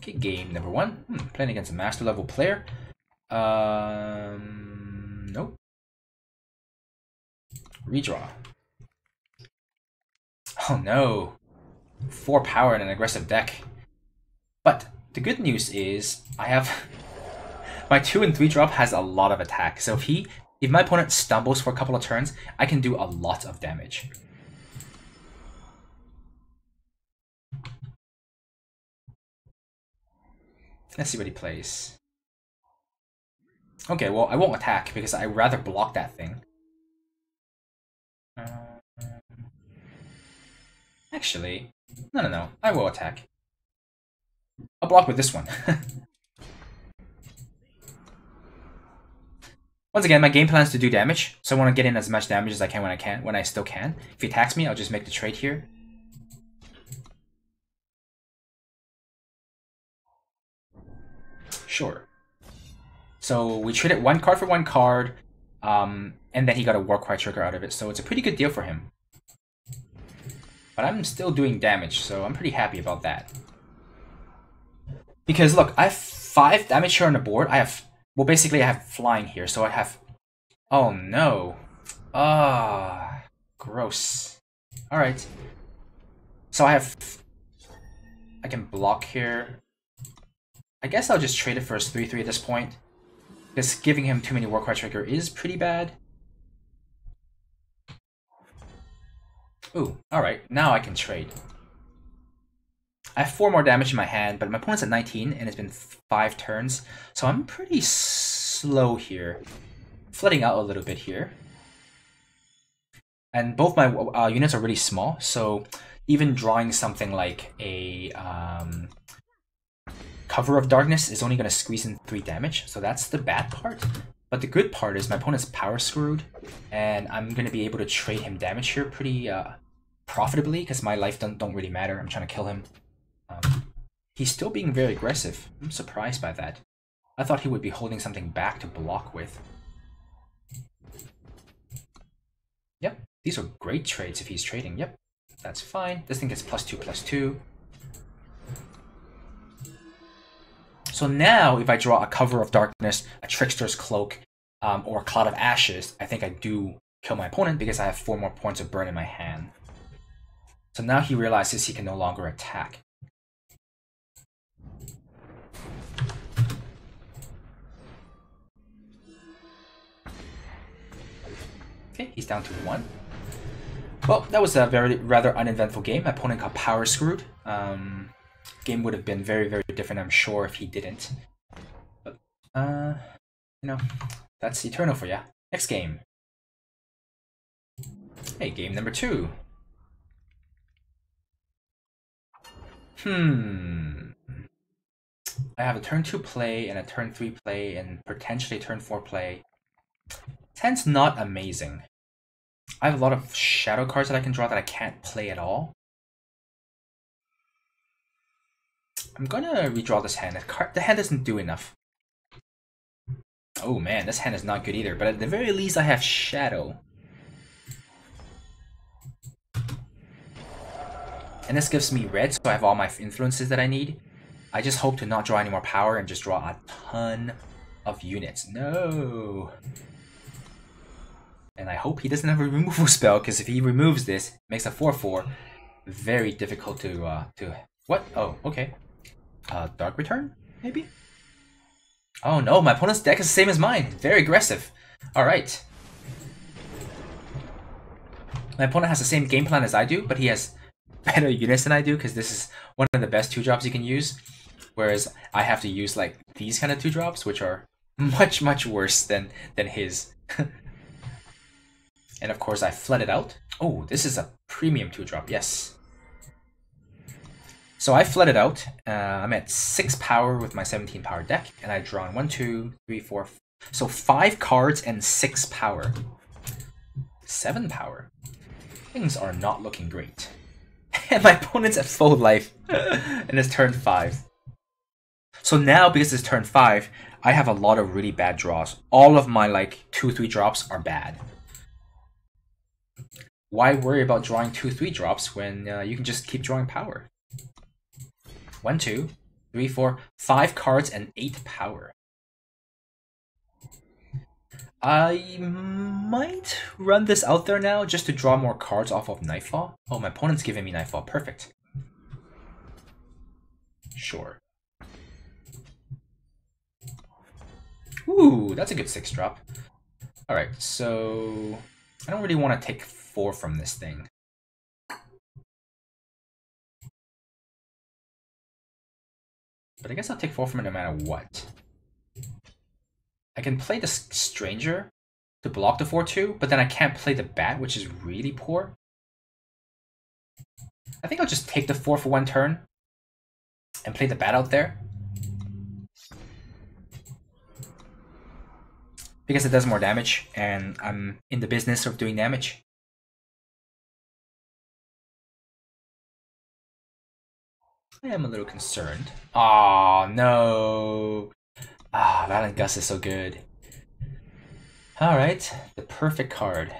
Okay, game number 1. Playing against a master level player. Nope. Redraw. Oh no. 4 power in an aggressive deck. But the good news is I have my 2 and 3 drop has a lot of attack. So if my opponent stumbles for a couple of turns, I can do a lot of damage. Let's see what he plays. Okay, well, I won't attack because I'd rather block that thing. Actually, no. I will attack. I'll block with this one. Once again, my game plan is to do damage, so I want to get in as much damage as I can when I still can. If he attacks me, I'll just make the trade here. Sure. So we traded 1 card for 1 card, and then he got a Warcry trigger out of it, so it's a pretty good deal for him. But I'm still doing damage, so I'm pretty happy about that. Because look, I have 5 damage here on the board. Well, basically I have flying here, so I have... Oh no. Ah, gross. Alright. So I can block here. I guess I'll just trade it for his 3/3 at this point. Because giving him too many Warcry trigger is pretty bad. Ooh, alright, now I can trade. I have 4 more damage in my hand, but my opponent's at 19, and it's been 5 turns, so I'm pretty slow here. Flooding out a little bit here. And both my units are really small, so even drawing something like a Cover of Darkness is only going to squeeze in 3 damage, so that's the bad part. But the good part is my opponent's power screwed, and I'm going to be able to trade him damage here pretty profitably, because my life don't really matter. I'm trying to kill him. He's still being very aggressive. I'm surprised by that. I thought he would be holding something back to block with. Yep, these are great trades if he's trading. Yep, that's fine. This thing gets +2/+2. So now, if I draw a Cover of Darkness, a Trickster's Cloak, or a Cloud of Ashes, I think I do kill my opponent because I have 4 more points of burn in my hand. So now he realizes he can no longer attack. Okay, he's down to 1. Well, that was a rather uneventful game. My opponent got power screwed. Game would have been very, very different, I'm sure, if he didn't. But, you know, that's Eternal for ya. Next game. Hey, game number 2. I have a turn 2 play and a turn 3 play and potentially turn 4 play. 10's not amazing. I have a lot of shadow cards that I can draw that I can't play at all. I'm gonna redraw this hand. The hand doesn't do enough. Oh man, this hand is not good either, but at the very least I have shadow. And this gives me red, so I have all my influences that I need. I just hope to not draw any more power and just draw a ton of units. No! And I hope he doesn't have a removal spell, because if he removes this, it makes a 4/4 very difficult to what? Oh, okay. Dark Return, maybe? Oh no, my opponent's deck is the same as mine. Very aggressive. Alright. My opponent has the same game plan as I do, but he has better units than I do, because this is one of the best 2-drops you can use. Whereas I have to use like these kind of 2-drops, which are much, much worse than his. And of course I flooded out. Oh, this is a premium 2-drop, yes. So I flooded out. I'm at 6 power with my 17 power deck, and I've drawn 1, 2, 3, 4. So 5 cards and 6 power. 7 power. Things are not looking great. And my opponent's at full life, and it's turn 5. So now, because it's turn 5, I have a lot of really bad draws. All of my like 2/3 drops are bad. Why worry about drawing 2/3 drops when you can just keep drawing power? 1, 2, 3, 4, 5 cards and 8 power. I might run this out there now just to draw more cards off of Nightfall. Oh, my opponent's giving me Nightfall. Perfect. Sure. Ooh, that's a good 6-drop. Alright, so I don't really want to take 4 from this thing. But I guess I'll take 4 from it no matter what. I can play the Stranger to block the 4-2, but then I can't play the Bat, which is really poor. I think I'll just take the 4 for 1 turn and play the Bat out there. Because it does more damage, and I'm in the business of doing damage. I am a little concerned. Aw, no. Ah, Valiant Gust is so good. Alright, the perfect card.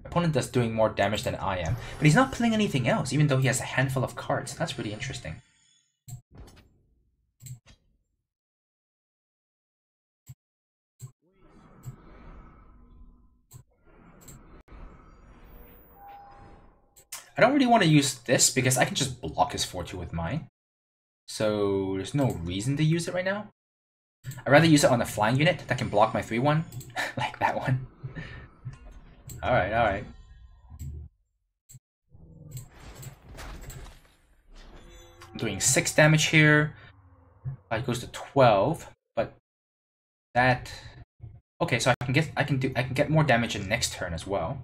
Opponent does doing more damage than I am. But he's not playing anything else, even though he has a handful of cards. That's really interesting. I don't really want to use this because I can just block his 4-2 with mine. So there's no reason to use it right now. I'd rather use it on a flying unit that can block my 3-1. Like that one. Alright, alright. I'm doing 6 damage here. It goes to 12, but that... Okay, so I can get more damage in next turn as well.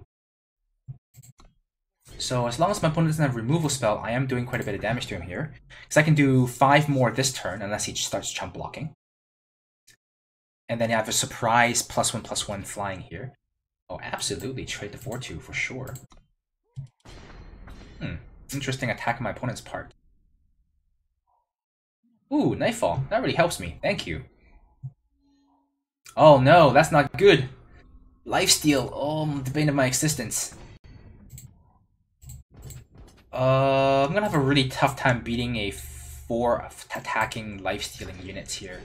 So as long as my opponent doesn't have removal spell, I am doing quite a bit of damage to him here. Because I can do 5 more this turn unless he starts chump blocking. And then I have a surprise +1/+1 flying here. Oh, absolutely. Trade the 4-2 for sure. Interesting attack on my opponent's part. Ooh, Nightfall. That really helps me. Thank you. Oh no, that's not good. Lifesteal. Oh, the bane of my existence. I'm gonna have a really tough time beating a 4 attacking life-stealing units here.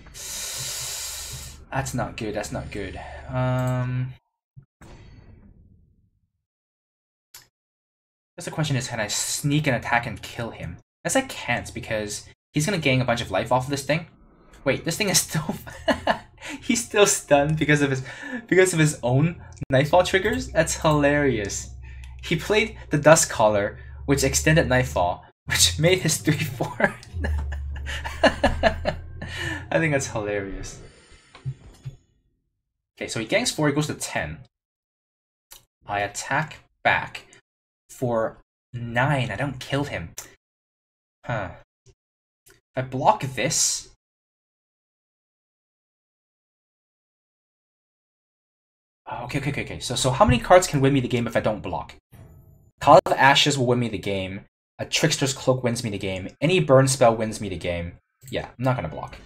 That's not good, that's not good. Guess the question is, can I sneak an attack and kill him? Guess I can't, because he's gonna gain a bunch of life off of this thing. Wait, this thing is still... He's still stunned because of his own Nightfall triggers? That's hilarious. He played the Dust Caller, which extended Nightfall, which made his 3-4. I think that's hilarious. Okay, so he ganks 4, he goes to 10. I attack back for 9. I don't kill him. Huh. If I block this... Okay. So how many cards can win me the game if I don't block? Call of Ashes will win me the game. A Trickster's Cloak wins me the game. Any burn spell wins me the game. Yeah, I'm not gonna block.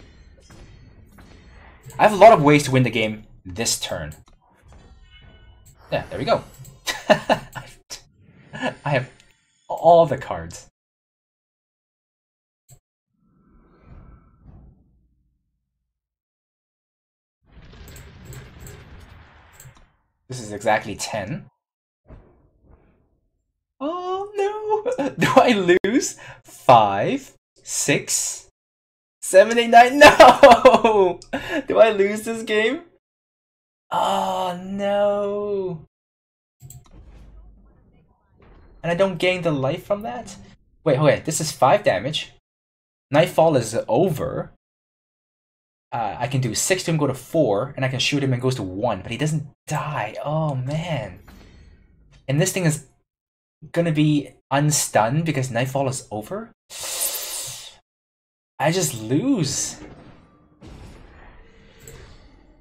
I have a lot of ways to win the game this turn. Yeah, there we go. I have all the cards. This is exactly 10. Oh no! Do I lose? 5, 6, 7, 8, 9? No! Do I lose this game? Oh no! And I don't gain the life from that? Wait, this is 5 damage. Nightfall is over. I can do 6 to him, go to 4, and I can shoot him and goes to 1, but he doesn't die. Oh man. And this thing is gonna be unstunned because Nightfall is over? I just lose.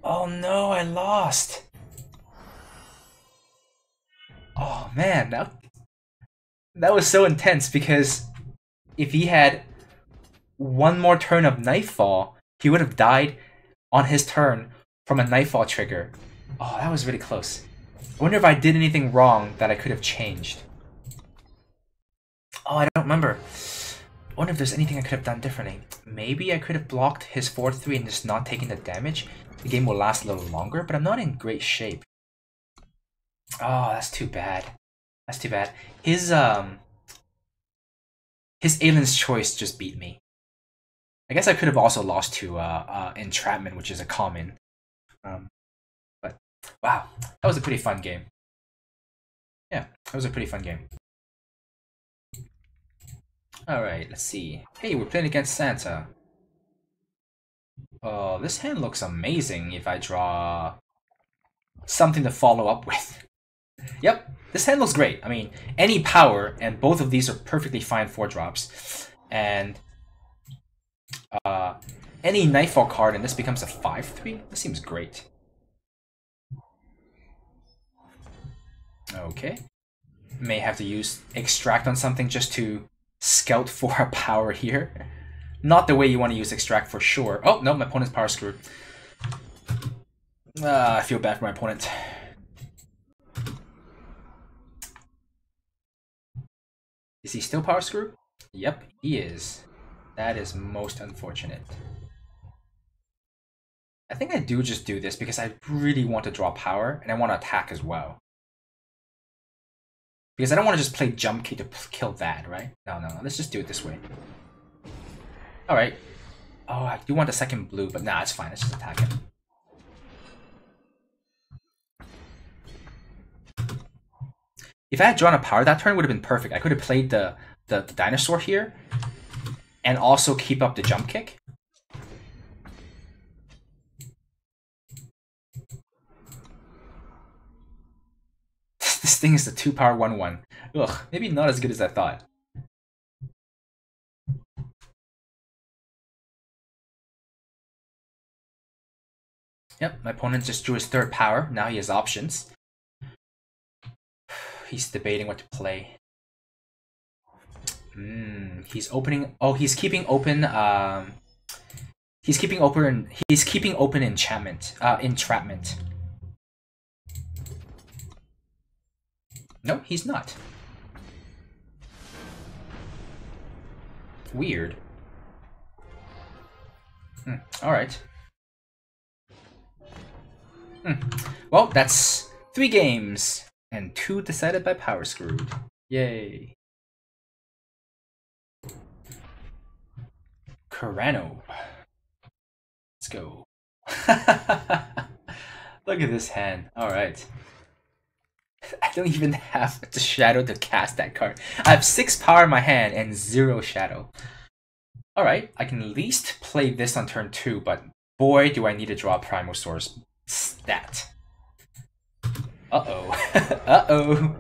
Oh no, I lost. Oh man, that was so intense because if he had one more turn of Nightfall, he would have died on his turn from a Nightfall trigger. Oh, that was really close. I wonder if I did anything wrong that I could have changed. Oh, I don't remember. I wonder if there's anything I could have done differently. Maybe I could have blocked his 4-3 and just not taking the damage. The game will last a little longer, but I'm not in great shape. Oh, that's too bad. That's too bad. His Alien's Choice just beat me. I guess I could have also lost to Entrapment, which is a common. But wow, that was a pretty fun game. Yeah, that was a pretty fun game. Alright, let's see. Hey, we're playing against Santa. Oh, this hand looks amazing if I draw something to follow up with. Yep, this hand looks great. I mean, any power, and both of these are perfectly fine 4-drops. And any Nightfall card, and this becomes a 5-3? This seems great. Okay. May have to use Extract on something just to scout for a power here. Not the way you want to use Extract for sure. Oh, no, my opponent's power screwed. I feel bad for my opponent. Is he still power screwed? Yep, he is. That is most unfortunate. I think I do just do this because I really want to draw power and I want to attack as well. Because I don't want to just play jump kick to kill that, right? No, let's just do it this way. Alright. Oh, I do want the second blue, but nah, it's fine. Let's just attack him. If I had drawn a power that turn, it would have been perfect. I could have played the dinosaur here and also keep up the jump kick. This thing is the 2-power 1/1. Ugh, maybe not as good as I thought. Yep, my opponent just drew his 3rd power. Now he has options. He's debating what to play. He's opening. Oh, he's keeping open. He's keeping open. He's keeping open enchantment. Entrapment. No, he's not. Weird. All right. Well, that's 3 games and 2 decided by power screwed. Yay. Carano. Let's go. Look at this hand. Alright. I don't even have the shadow to cast that card. I have 6 power in my hand and 0 shadow. Alright, I can at least play this on turn 2, but boy do I need to draw a Primal Source stat. Uh-oh. Uh-oh.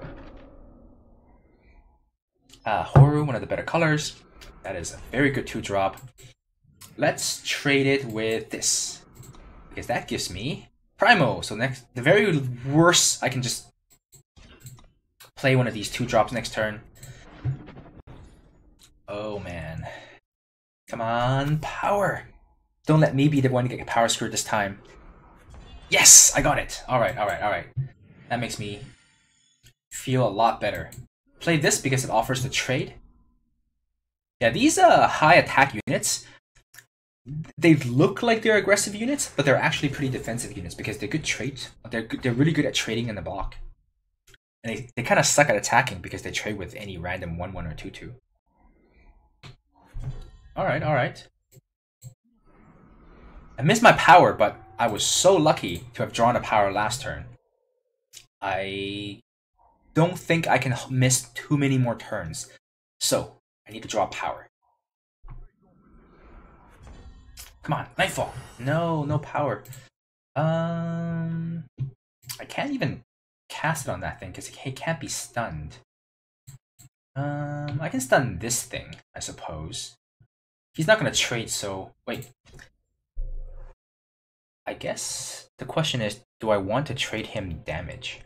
Horu, one of the better colors. That is a very good 2-drop. Let's trade it with this. Because that gives me Primo. So next, the very worst, I can just play one of these 2-drops next turn. Oh man. Come on, power. Don't let me be the one to get power screwed this time. Yes, I got it. Alright. That makes me feel a lot better. Play this because it offers the trade. Yeah, these high attack units, they look like they're aggressive units, but they're actually pretty defensive units because they're good trades. They're really good at trading in the block. And they kind of suck at attacking because they trade with any random 1/1 or 2/2. Alright. I missed my power, but I was so lucky to have drawn a power last turn. I don't think I can miss too many more turns. So, I need to draw power. Come on, Nightfall. No power. I can't even cast it on that thing because he can't be stunned. I can stun this thing, I suppose. He's not going to trade, so... Wait. I guess the question is, do I want to trade him damage?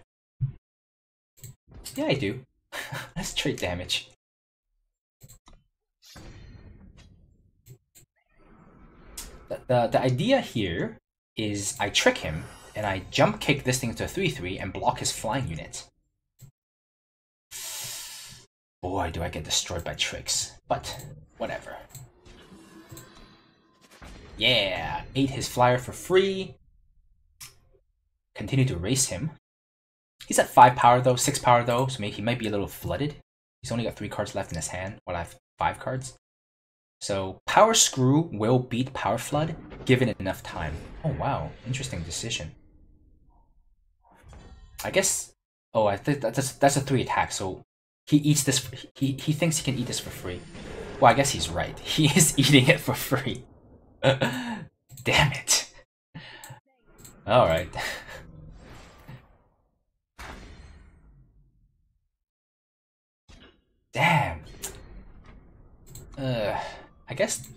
Yeah, I do. Let's trade damage. The idea here is I trick him, and I jump kick this thing to 3/3 and block his flying unit. Boy, do I get destroyed by tricks. But, whatever. Yeah! Ate his flyer for free. Continue to race him. He's at 5 power though, 6 power though, so maybe he might be a little flooded. He's only got 3 cards left in his hand, while I have 5 cards. So, Power Screw will beat Power Flood, given enough time. Oh wow, interesting decision. I guess... Oh, I think that's a 3 attack, so he eats this... He thinks he can eat this for free. Well, I guess he's right. He is eating it for free. Damn it. Alright. Damn. I guess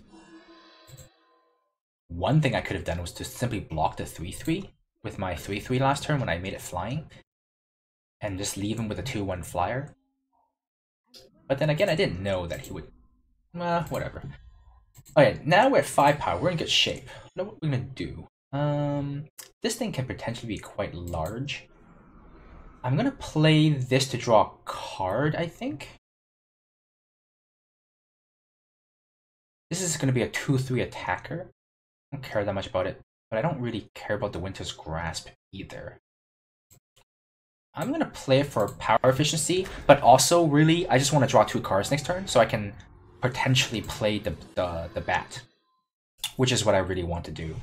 one thing I could have done was to simply block the 3/3 with my 3/3 last turn when I made it flying, and just leave him with a 2/1 flyer. But then again, I didn't know that he would. Whatever. Okay, now we're at 5 power. We're in good shape. What are we gonna do? This thing can potentially be quite large. I'm gonna play this to draw a card, I think. This is gonna be a 2/3 attacker. I don't care that much about it, but I don't really care about the Winter's Grasp either. I'm gonna play it for power efficiency, but also really I just want to draw 2 cards next turn so I can potentially play the bat, which is what I really want to do.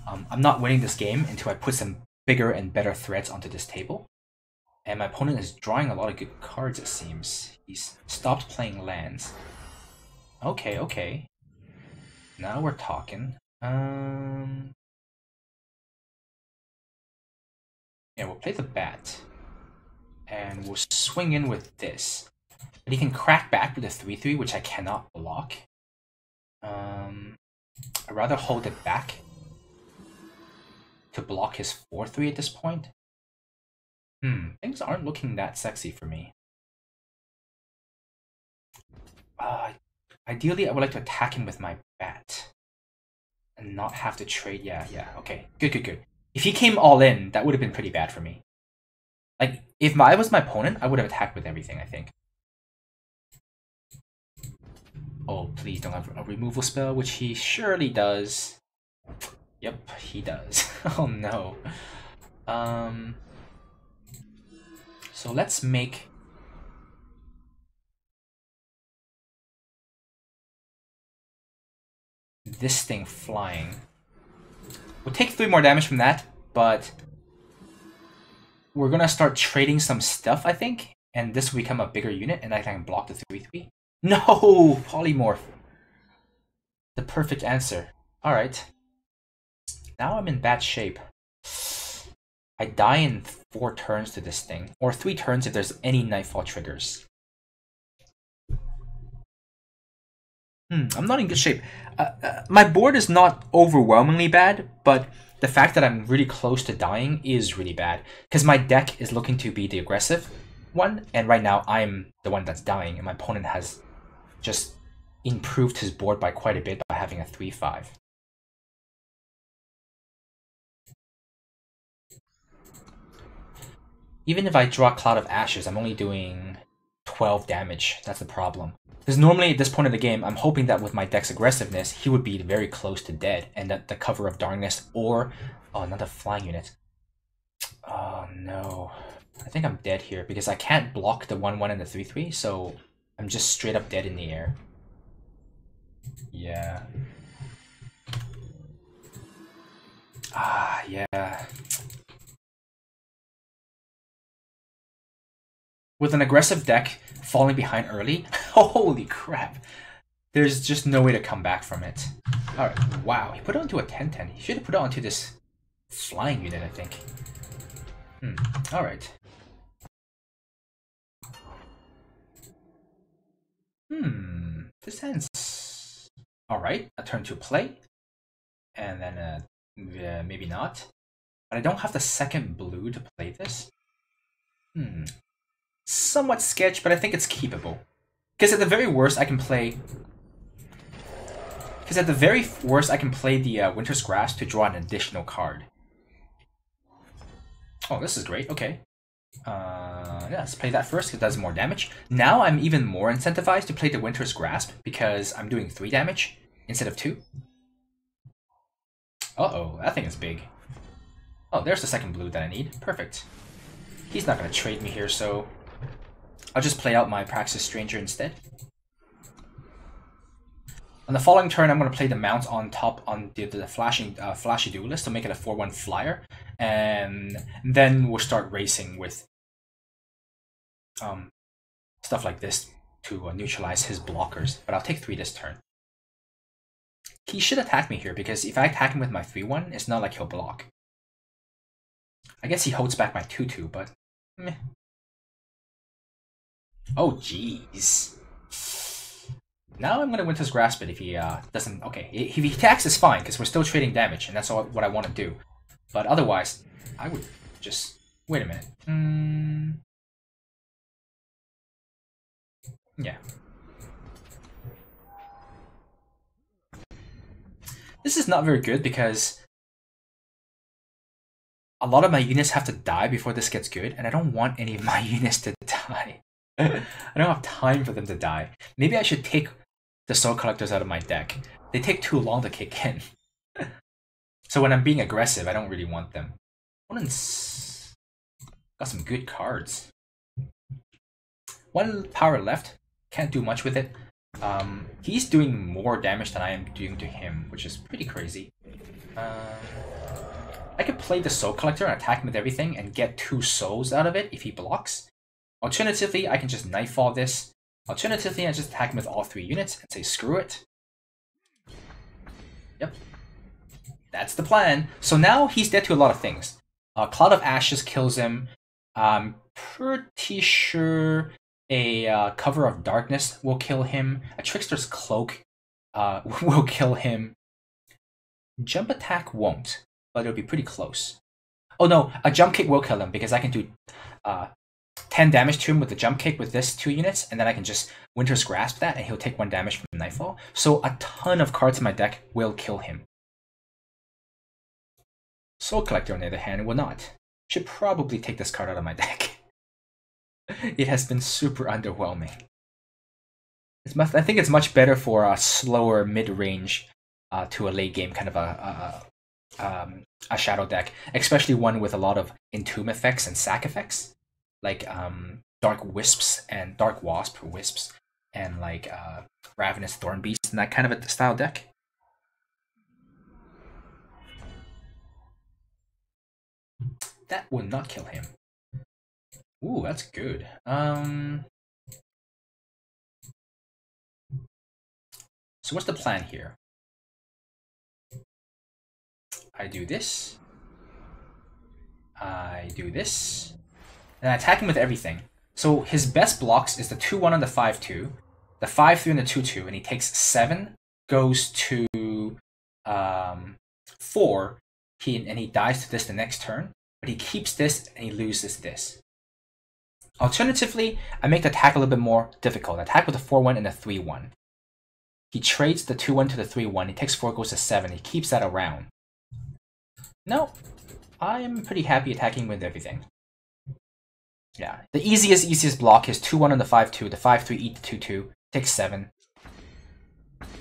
I'm not winning this game until I put some bigger and better threats onto this table. And my opponent is drawing a lot of good cards, it seems. He's stopped playing lands. Okay, okay. Now we're talking. Yeah, we'll play the bat. And we'll swing in with this. But he can crack back with a 3/3, which I cannot block. I'd rather hold it back to block his 4/3 at this point. Things aren't looking that sexy for me. Ideally, I would like to attack him with my bat. And not have to trade. Yeah, okay. Good. If he came all in, that would have been pretty bad for me. Like, if I was my opponent, I would have attacked with everything, I think. Oh, please don't have a removal spell, which he surely does. Yep, he does. Oh no. So let's make... this thing flying. We'll take 3 more damage from that, but we're gonna start trading some stuff, I think, and this will become a bigger unit, and I can block the 3/3. No! Polymorph! The perfect answer. Alright. Now I'm in bad shape. I die in 4 turns to this thing, or 3 turns if there's any Nightfall triggers. I'm not in good shape. My board is not overwhelmingly bad, but the fact that I'm really close to dying is really bad. Because my deck is looking to be the aggressive one, and right now I'm the one that's dying, and my opponent has just improved his board by quite a bit by having a 3/5. Even if I draw Cloud of Ashes, I'm only doing 12 damage. That's the problem. Because normally at this point of the game, I'm hoping that with my deck's aggressiveness, he would be very close to dead, and that the Cover of Darkness or... oh, another flying unit. Oh no. I think I'm dead here, because I can't block the 1/1 and the 3/3, so I'm just straight up dead in the air. Yeah. Yeah. With an aggressive deck falling behind early, holy crap. There's just no way to come back from it. Alright, wow, he put it onto a 10/10. He should have put it onto this flying unit, I think. Alright. This ends. Alright, a turn to play. And then, maybe not. But I don't have the second blue to play this. Somewhat sketch, but I think it's keepable. Because at the very worst, I can play... the Winter's Grasp to draw an additional card. Oh, this is great. Okay. Yeah, let's play that first, because it does more damage. Now I'm even more incentivized to play the Winter's Grasp, because I'm doing 3 damage instead of 2. Uh-oh, that thing is big. Oh, there's the second blue that I need. Perfect. He's not going to trade me here, so I'll just play out my Praxis Stranger instead. On the following turn, I'm going to play the Mount on top on the Flashy Duelist to make it a 4-1 flyer, and then we'll start racing with stuff like this to neutralize his blockers. But I'll take 3 this turn. He should attack me here, because if I attack him with my 3-1, it's not like he'll block. I guess he holds back my 2-2, but meh. Oh, jeez. Now I'm gonna Winter's Grasp it if he doesn't. Okay, if he attacks, it's fine because we're still trading damage, and that's what I want to do. But otherwise, I would just wait a minute. Yeah. This is not very good because a lot of my units have to die before this gets good, and I don't want any of my units to die. I don't have time for them to die. Maybe I should take the Soul Collectors out of my deck. They take too long to kick in. So when I'm being aggressive, I don't really want them. Opponent's got some good cards. 1 power left. Can't do much with it. He's doing more damage than I am doing to him, which is pretty crazy. I could play the Soul Collector and attack him with everything and get 2 souls out of it if he blocks. Alternatively, I can just Nightfall this. Alternatively, I just attack him with all 3 units and say screw it. Yep. That's the plan. So now he's dead to a lot of things. Cloud of Ashes kills him. I'm pretty sure a Cover of Darkness will kill him. A Trickster's Cloak will kill him. Jump Attack won't, but it'll be pretty close. Oh no, a Jump Kick will kill him because I can do 10 damage to him with the Jump Kick with this 2 units, and then I can just Winter's Grasp that, and he'll take 1 damage from Nightfall. So a ton of cards in my deck will kill him. Soul Collector, on the other hand, will not. Should probably take this card out of my deck. It has been super underwhelming. I think it's much better for a slower mid-range to a late game kind of a shadow deck, especially one with a lot of Entomb effects and sack effects, like Dark Wisps and Dark Wasp Wisps, and like Ravenous Thornbeast and that kind of a style deck. That would not kill him. Ooh, that's good. So what's the plan here? I do this. I do this. And I attack him with everything. So his best blocks is the 2-1 on the 5-2, the 5-3 on the 2-2, and he takes 7, goes to 4, and he dies to this the next turn, but he keeps this and he loses this. Alternatively, I make the attack a little bit more difficult. Attack with a 4-1 and a 3-1. He trades the 2-1 to the 3-1, he takes 4, goes to 7, he keeps that around. No, I'm pretty happy attacking with everything. Yeah, the easiest block is 2-1 on the 5-2, the 5-3 eat the 2-2, takes 7,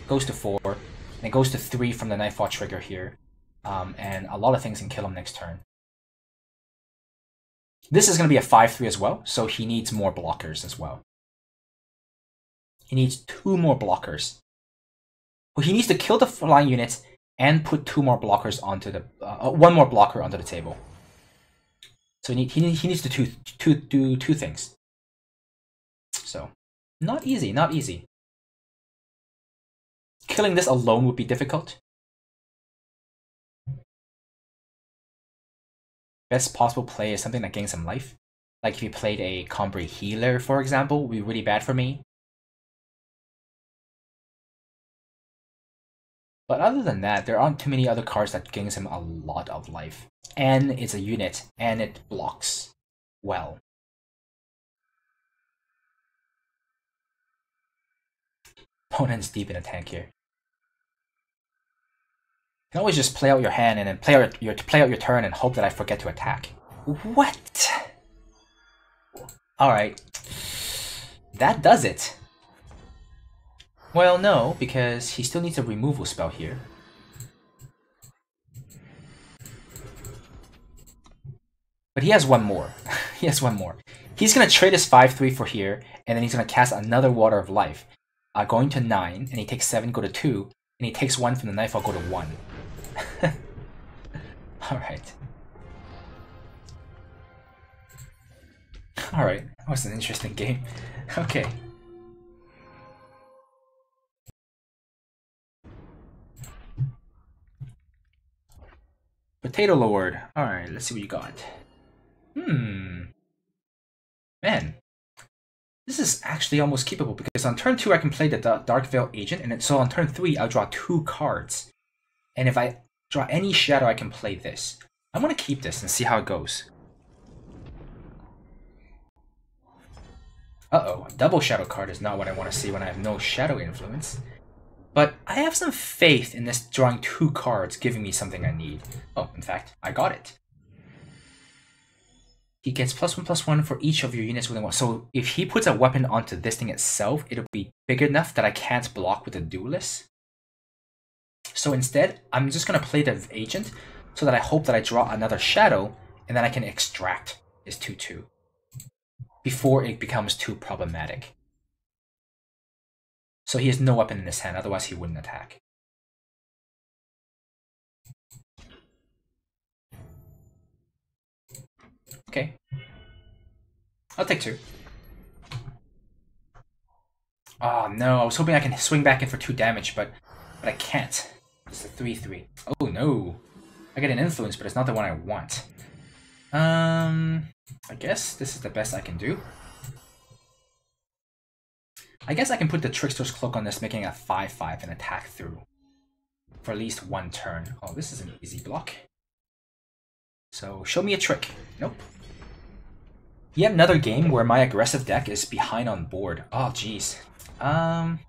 goes to 4, and goes to 3 from the Nightfall trigger here, and a lot of things can kill him next turn. This is going to be a 5-3 as well, so he needs more blockers as well. He needs 2 more blockers. Well, he needs to kill the flying units and put 2 more blockers onto the 1 more blocker onto the table. So he needs to do 2 things. So not easy, not easy. Killing this alone would be difficult. Best possible play is something that gains some life. Like if you played a Combray Healer, for example, would be really bad for me. But other than that, there aren't too many other cards that gains him a lot of life. And it's a unit, and it blocks well. Opponent's deep in a tank here. You can always just play out your hand and then play out your turn and hope that I forget to attack. What? Alright. That does it. Well, no, because he still needs a removal spell here. But he has one more. He has one more. He's going to trade his 5/3 for here, and then he's going to cast another Water of Life. Going to 9, and he takes 7, go to 2, and he takes 1 from the knife, I'll go to 1. Alright. Alright, that was an interesting game. Okay. Potato Lord. Alright, let's see what you got. Man. This is actually almost keepable, because on turn 2 I can play the Dark Veil Agent, and so on turn 3 I'll draw 2 cards. And if I draw any shadow, I can play this. I'm going to keep this and see how it goes. Uh-oh, a double shadow card is not what I want to see when I have no shadow influence. But I have some faith in this drawing 2 cards giving me something I need. Oh, in fact, I got it. He gets +1/+1 for each of your units within 1. So if he puts a weapon onto this thing itself, it'll be big enough that I can't block with the Duelist. So instead, I'm just going to play the Agent so that I hope that I draw another shadow, and then I can extract his 2/2 before it becomes too problematic. So he has no weapon in his hand, otherwise he wouldn't attack. Okay. I'll take 2. Oh no, I was hoping I can swing back in for 2 damage, but I can't. It's a 3/3. Oh no. I get an influence, but it's not the one I want. I guess this is the best I can do. I guess I can put the Trickster's Cloak on this, making a 5/5 and attack through for at least 1 turn. Oh, this is an easy block. So, show me a trick. Nope. Yet another game where my aggressive deck is behind on board. Oh, jeez. I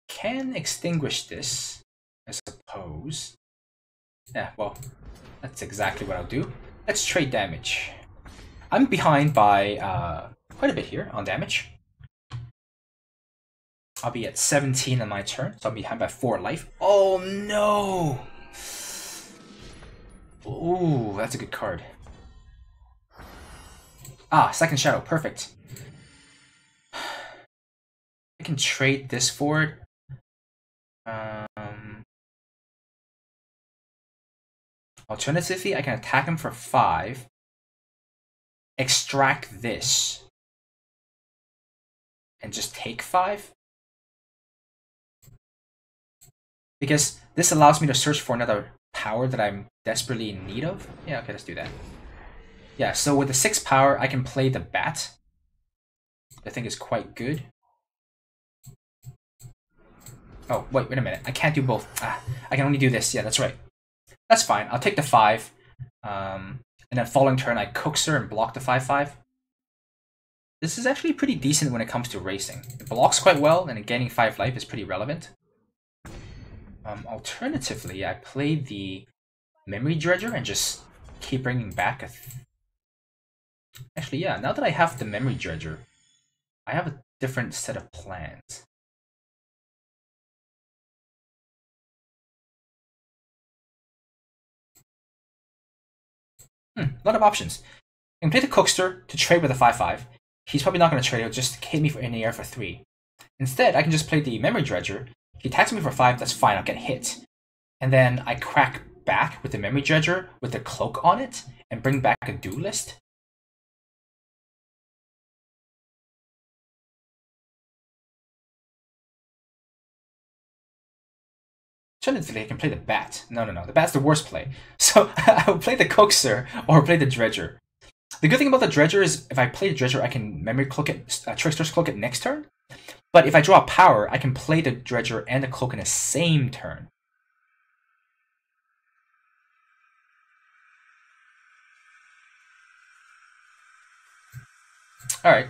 can extinguish this, I suppose. Yeah, well, that's exactly what I'll do. Let's trade damage. I'm behind by quite a bit here on damage. I'll be at 17 on my turn, so I'm behind by 4 life. Oh no! Ooh, that's a good card. Ah, second shadow, perfect. I can trade this for it. Alternatively, I can attack him for 5. Extract this. And just take 5. Because this allows me to search for another power that I'm desperately in need of. Yeah, okay, let's do that. Yeah, so with the 6 power, I can play the Bat. I think is quite good. Oh, wait a minute. I can't do both. Ah, I can only do this. Yeah, that's right. That's fine. I'll take the 5. And then following turn, I Coaxer and block the 5/5. This is actually pretty decent when it comes to racing. It blocks quite well, and gaining 5 life is pretty relevant. Alternatively, I play the Memory Dredger and just keep bringing back a... Actually, yeah, now that I have the Memory Dredger, I have a different set of plans. A lot of options. I can play the Cookster to trade with a 5/5. He's probably not going to trade, he'll just hit me in the air for 3. Instead, I can just play the Memory Dredger. He attacks me for 5, that's fine, I'll get hit. And then I crack back with the Memory Dredger with the Cloak on it, and bring back a Duelist. Alternatively, I can play the Bat. No, the Bat's the worst play. So I'll play the Coaxer or play the Dredger. The good thing about the Dredger is if I play the Dredger, I can Memory Cloak it, Trickster's Cloak it next turn. But if I draw a power, I can play the Dredger and the Cloak in the same turn. Alright.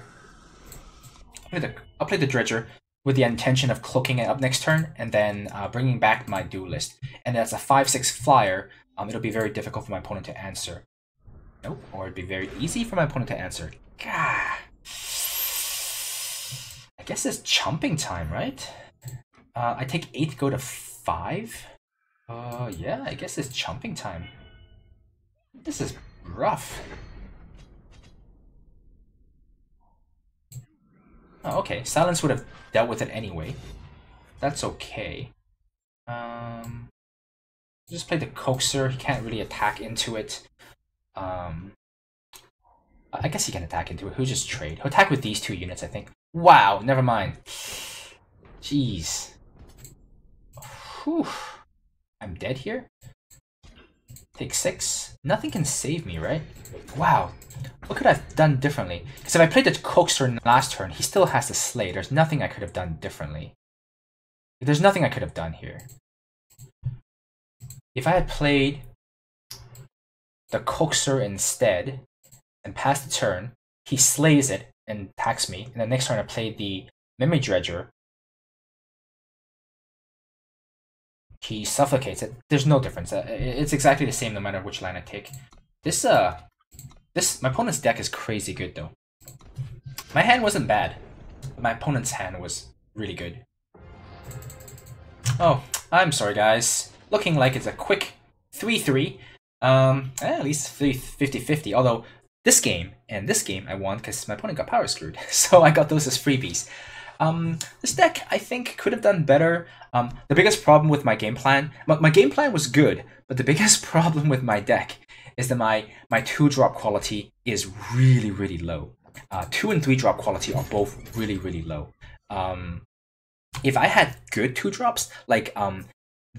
I'll play the Dredger with the intention of cloaking it up next turn, and then bringing back my Duelist. And as a 5/6 flyer, it'll be very difficult for my opponent to answer. Nope. Or it'd be very easy for my opponent to answer. Gah. I guess it's chomping time, right? I take 8, go to 5. Yeah, I guess it's chomping time. This is rough. Oh, okay. Silence would have dealt with it anyway. That's okay. Just play the Coaxer. He can't really attack into it. I guess he can attack into it. He'll just trade. He'll attack with these 2 units, I think. Wow, never mind. Jeez. Whew. I'm dead here? Take 6. Nothing can save me, right? Wow. What could I have done differently? Because if I played the Coaxer in the last turn, he still has to slay. There's nothing I could have done differently. There's nothing I could have done here. If I had played the Coaxer instead and passed the turn, he slays it and attacks me. And the next turn I played the Memory Dredger. He suffocates it. There's no difference. It's exactly the same no matter which line I take. My opponent's deck is crazy good though. My hand wasn't bad. My opponent's hand was really good. Oh, I'm sorry guys. Looking like it's a quick 3-3. At least 50-50. Although this game and this game I won because my opponent got power screwed. So I got those as freebies. This deck, I think, could have done better. The biggest problem with my game plan... My game plan was good, but the biggest problem with my deck is that my 2-drop quality is really, really low. 2 and 3-drop quality are both really, really low. If I had good 2-drops, like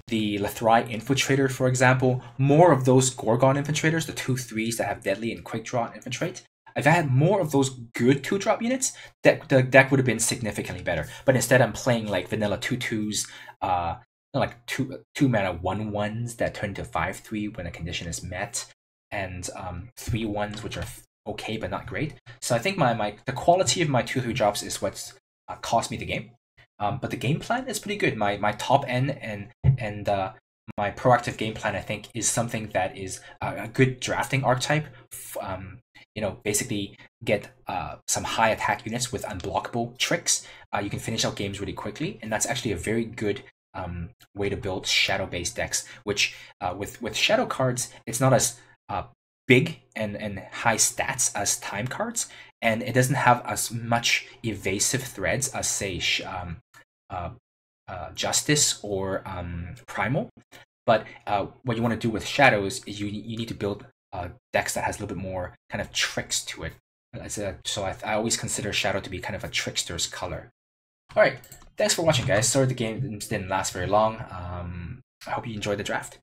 the Lethrai Infiltrator, for example, more of those Gorgon Infiltrators, the 2/3s that have Deadly and Quick Draw and Infiltrate, if I had more of those good 2-drop units, the deck would have been significantly better. But instead, I'm playing like vanilla 2/2s, like 2 mana 1/1s that turn to 5/3 when a condition is met, and 3/1s which are okay but not great. So I think the quality of my 2/3 drops is what's cost me the game. But the game plan is pretty good. My top end and my proactive game plan, I think, is something that is a good drafting archetype. Basically get some high attack units with unblockable tricks. You can finish out games really quickly, and that's actually a very good way to build shadow-based decks. Which with shadow cards, it's not as big and high stats as time cards, and it doesn't have as much evasive threads as say Justice or Primal. But what you want to do with shadows is you need to build decks that has a little bit more kind of tricks to it. So I always consider Shadow to be kind of a trickster's color. Alright, thanks for watching guys. Sorry the game didn't last very long. I hope you enjoyed the draft.